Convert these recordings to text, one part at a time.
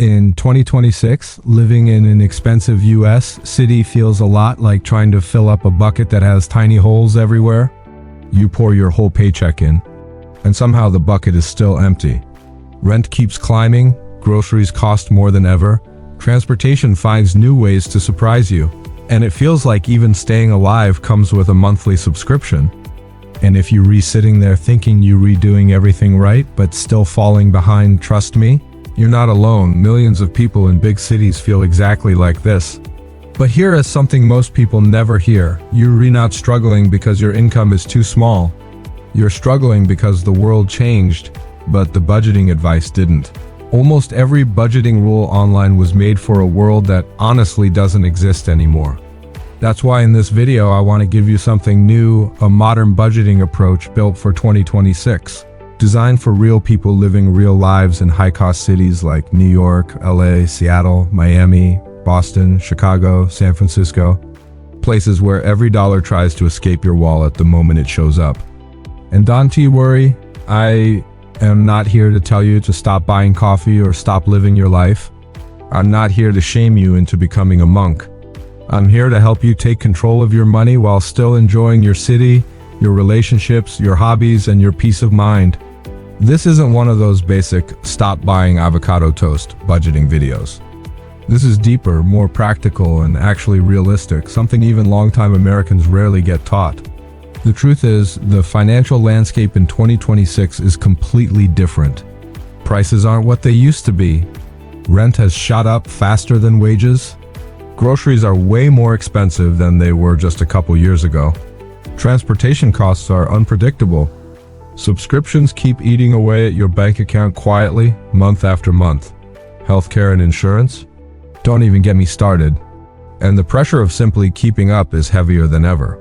In 2026, living in an expensive US city feels a lot like trying to fill up a bucket that has tiny holes everywhere. You pour your whole paycheck in, and somehow the bucket is still empty. Rent keeps climbing, groceries cost more than ever, transportation finds new ways to surprise you, and it feels like even staying alive comes with a monthly subscription. And if you're sitting there thinking you're redoing everything right, but still falling behind, trust me, you're not alone. Millions of people in big cities feel exactly like this. But here is something most people never hear. You're not struggling because your income is too small. You're struggling because the world changed, but the budgeting advice didn't. Almost every budgeting rule online was made for a world that honestly doesn't exist anymore. That's why in this video I want to give you something new, a modern budgeting approach built for 2026. Designed for real people living real lives in high-cost cities like New York, LA, Seattle, Miami, Boston, Chicago, San Francisco. Places where every dollar tries to escape your wallet the moment it shows up. And don't you worry, I am not here to tell you to stop buying coffee or stop living your life. I'm not here to shame you into becoming a monk. I'm here to help you take control of your money while still enjoying your city, your relationships, your hobbies, and your peace of mind. This isn't one of those basic stop buying avocado toast budgeting videos. This is deeper, more practical, and actually realistic, something even longtime Americans rarely get taught. The truth is, the financial landscape in 2026 is completely different. Prices aren't what they used to be. Rent has shot up faster than wages. Groceries are way more expensive than they were just a couple years ago. Transportation costs are unpredictable. Subscriptions keep eating away at your bank account quietly, month after month. Healthcare and insurance? Don't even get me started. And the pressure of simply keeping up is heavier than ever.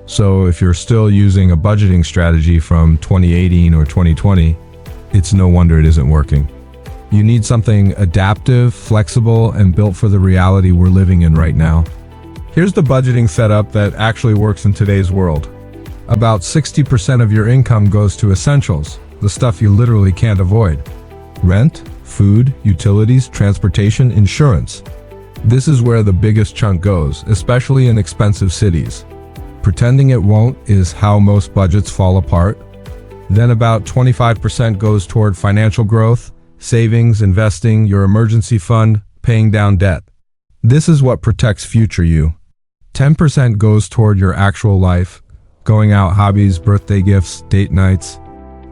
So if you're still using a budgeting strategy from 2018 or 2020, it's no wonder it isn't working. You need something adaptive, flexible, and built for the reality we're living in right now. Here's the budgeting setup that actually works in today's world. About 60% of your income goes to essentials, the stuff you literally can't avoid. Rent, food, utilities, transportation, insurance. This is where the biggest chunk goes, especially in expensive cities. Pretending it won't is how most budgets fall apart. Then about 25% goes toward financial growth, savings, investing, your emergency fund, paying down debt. This is what protects future you. 10% goes toward your actual life, going out, hobbies, birthday gifts, date nights.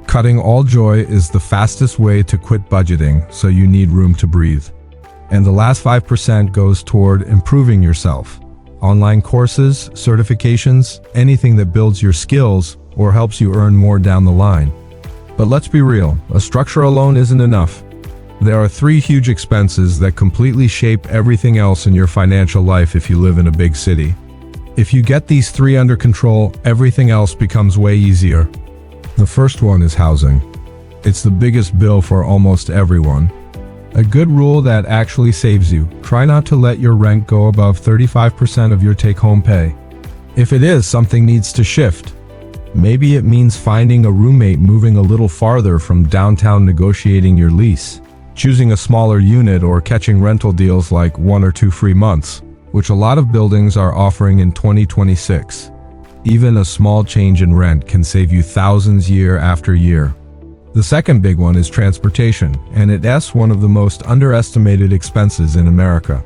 Cutting all joy is the fastest way to quit budgeting, so you need room to breathe. And the last 5% goes toward improving yourself. Online courses, certifications, anything that builds your skills or helps you earn more down the line. But let's be real, a structure alone isn't enough. There are 3 huge expenses that completely shape everything else in your financial life if you live in a big city. If you get these 3 under control, everything else becomes way easier. The first one is housing. It's the biggest bill for almost everyone. A good rule that actually saves you: try not to let your rent go above 35% of your take-home pay. If it is, something needs to shift. Maybe it means finding a roommate, moving a little farther from downtown, negotiating your lease, choosing a smaller unit, or catching rental deals like 1 or 2 free months, which a lot of buildings are offering in 2026. Even a small change in rent can save you thousands year after year. The second big one is transportation, and it's one of the most underestimated expenses in America.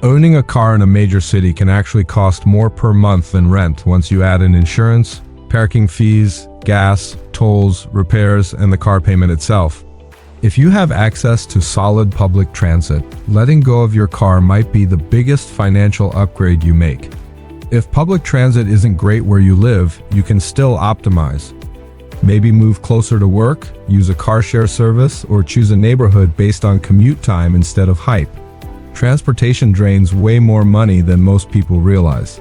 Owning a car in a major city can actually cost more per month than rent once you add in insurance, parking fees, gas, tolls, repairs, and the car payment itself. If you have access to solid public transit, letting go of your car might be the biggest financial upgrade you make. If public transit isn't great where you live, you can still optimize. Maybe move closer to work, use a car share service, or choose a neighborhood based on commute time instead of hype. Transportation drains way more money than most people realize.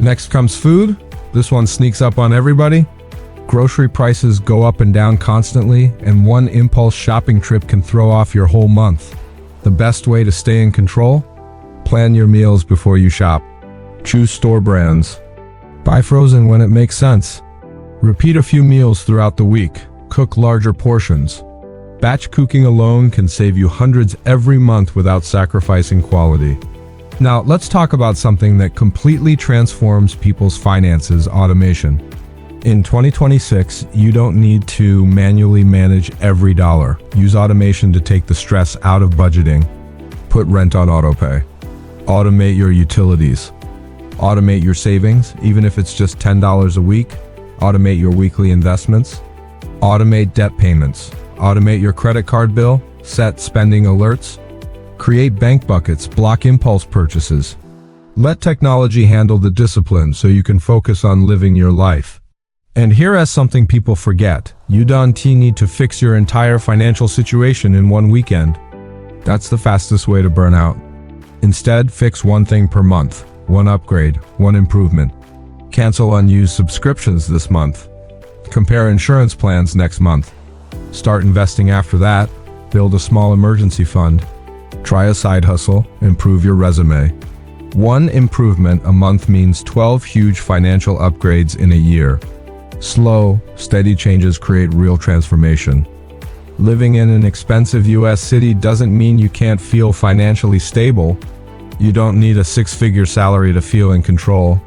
Next comes food. This one sneaks up on everybody. Grocery prices go up and down constantly, and one impulse shopping trip can throw off your whole month. The best way to stay in control? Plan your meals before you shop. Choose store brands. Buy frozen when it makes sense. Repeat a few meals throughout the week. Cook larger portions. Batch cooking alone can save you hundreds every month without sacrificing quality. Now, let's talk about something that completely transforms people's finances: automation. In 2026, you don't need to manually manage every dollar. Use automation to take the stress out of budgeting. Put rent on autopay. Automate your utilities. Automate your savings, even if it's just $10 a week. Automate your weekly investments. Automate debt payments. Automate your credit card bill. Set spending alerts. Create bank buckets. Block impulse purchases. Let technology handle the discipline so you can focus on living your life. And here is something people forget. You don't need to fix your entire financial situation in one weekend. That's the fastest way to burn out. Instead, fix one thing per month. One upgrade, one improvement. Cancel unused subscriptions this month. Compare insurance plans next month. Start investing after that. Build a small emergency fund. Try a side hustle. Improve your resume. One improvement a month means 12 huge financial upgrades in a year. Slow, steady changes create real transformation. Living in an expensive US city doesn't mean you can't feel financially stable. You don't need a six-figure salary to feel in control.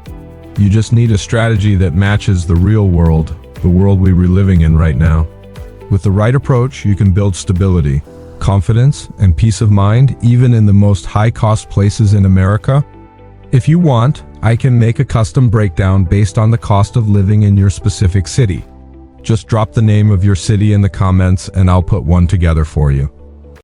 You just need a strategy that matches the real world, the world we're living in right now. With the right approach, you can build stability, confidence, and peace of mind, even in the most high-cost places in America. If you want, I can make a custom breakdown based on the cost of living in your specific city. Just drop the name of your city in the comments and I'll put one together for you.